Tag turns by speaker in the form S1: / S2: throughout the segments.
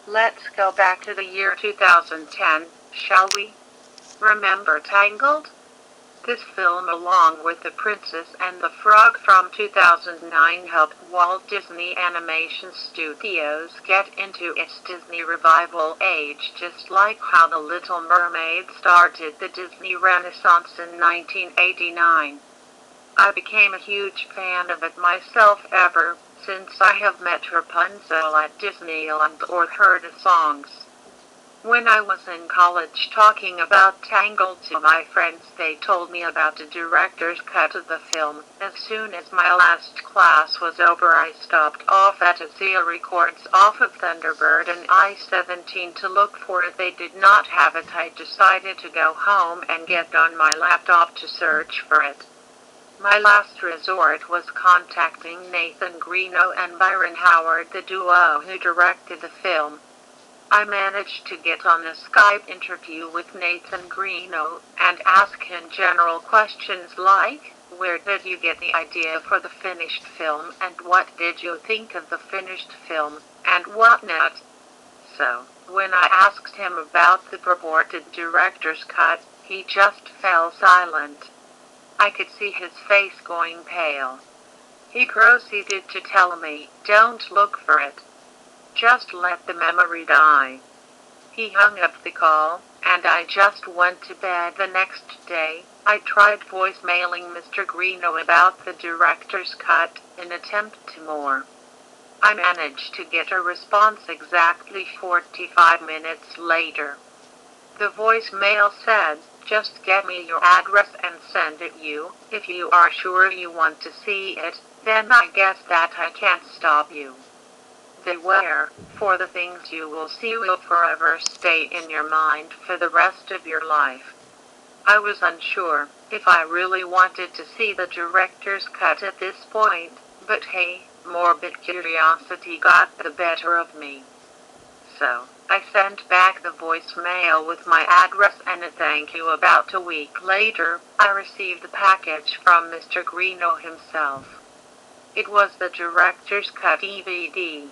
S1: Let's go back to the year 2010, shall we? Remember Tangled? This film, along with The Princess and the Frog from 2009, helped Walt Disney Animation Studios get into its Disney revival age, just like how The Little Mermaid started the Disney Renaissance in 1989. I became a huge fan of it myself ever since I have met Rapunzel at Disneyland or heard the songs. When I was in college talking about Tangled to my friends, they told me about the director's cut of the film. As soon as my last class was over, I stopped off at Azia Records off of Thunderbird and I-17 to look for it. They did not have it. I decided to go home and get on my laptop to search for it. My last resort was contacting Nathan Greeno and Byron Howard, the duo who directed the film. I managed to get on a Skype interview with Nathan Greeno and ask him general questions like, where did you get the idea for the finished film, and what did you think of the finished film, and whatnot. So, when I asked him about the purported director's cut, he just fell silent. I could see his face going pale. He proceeded to tell me, "Don't look for it. Just let the memory die." He hung up the call, and I just went to bed. The next day, I tried voicemailing Mr. Greeno about the director's cut, in attempt to more. I managed to get a response exactly 45 minutes later. The voicemail said, "Just get me your address and send it you. If you are sure you want to see it, then I guess that I can't stop you. Beware, for the things you will see will forever stay in your mind for the rest of your life." I was unsure if I really wanted to see the director's cut at this point, but hey, morbid curiosity got the better of me. So, I sent back the voicemail with my address and a thank you. About a week later, I received the package from Mr. Greeno himself. It was the director's cut DVD.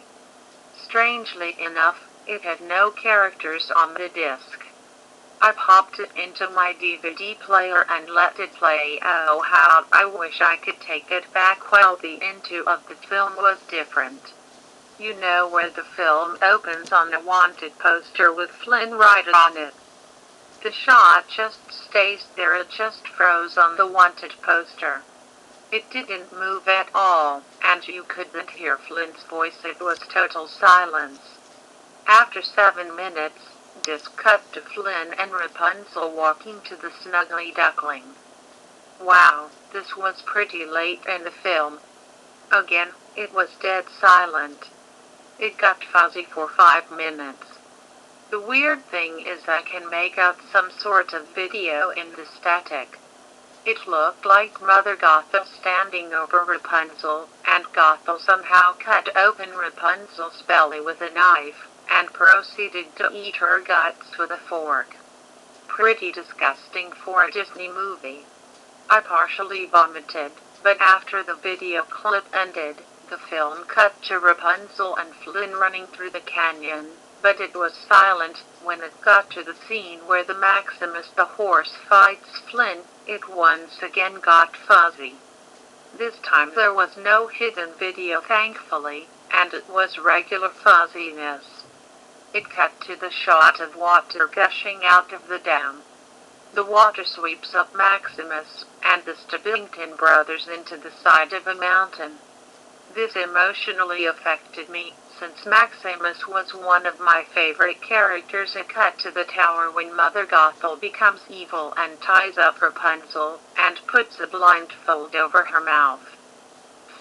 S1: Strangely enough, it had no characters on the disc. I popped it into my DVD player and let it play. Oh, how I wish I could take it back. Well, the end of the film was different. You know where the film opens on a wanted poster with Flynn right on it. The shot just stays there. It just froze on the wanted poster. It didn't move at all, and you couldn't hear Flynn's voice. It was total silence. After 7 minutes, disc cut to Flynn and Rapunzel walking to the snuggly duckling. Wow, this was pretty late in the film. Again, it was dead silent. It got fuzzy for 5 minutes. The weird thing is I can make out some sort of video in the static. It looked like Mother Gothel standing over Rapunzel, and Gothel somehow cut open Rapunzel's belly with a knife, and proceeded to eat her guts with a fork. Pretty disgusting for a Disney movie. I partially vomited, but after the video clip ended, the film cut to Rapunzel and Flynn running through the canyon, but it was silent when it got to the scene where the Maximus the horse fights Flynn. It once again got fuzzy. This time there was no hidden video, thankfully, and it was regular fuzziness. It cut to the shot of water gushing out of the dam. The water sweeps up Maximus and the Stubbington brothers into the side of a mountain. This emotionally affected me, since Maximus was one of my favorite characters. It cut to the tower when Mother Gothel becomes evil and ties up Rapunzel, and puts a blindfold over her mouth.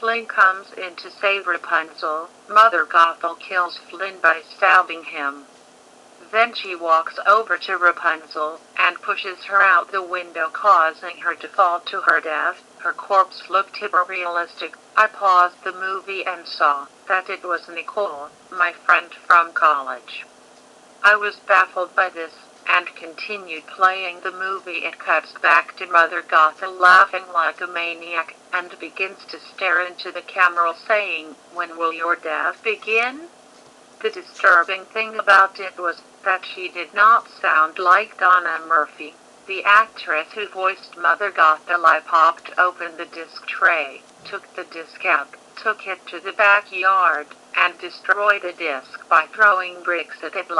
S1: Flynn comes in to save Rapunzel. Mother Gothel kills Flynn by stabbing him. Then she walks over to Rapunzel and pushes her out the window, causing her to fall to her death. Her corpse looked hyper-realistic. I paused the movie and saw that it was Nicole, my friend from college. I was baffled by this, and continued playing the movie. It cuts back to Mother Gothel laughing like a maniac, and begins to stare into the camera saying, "When will your death begin?" The disturbing thing about it was that she did not sound like Donna Murphy, the actress who voiced Mother Gothel. Popped open the disc tray, took the disc out, took it to the backyard, and destroyed the disc by throwing bricks at it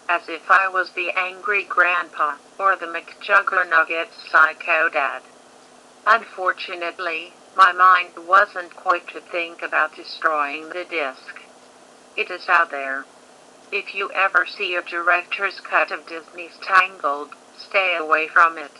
S1: as if I was the angry grandpa or the McJuggernuggets psycho dad. Unfortunately, my mind wasn't quite to think about destroying the disc. It is out there. If you ever see a director's cut of Disney's Tangled, stay away from it.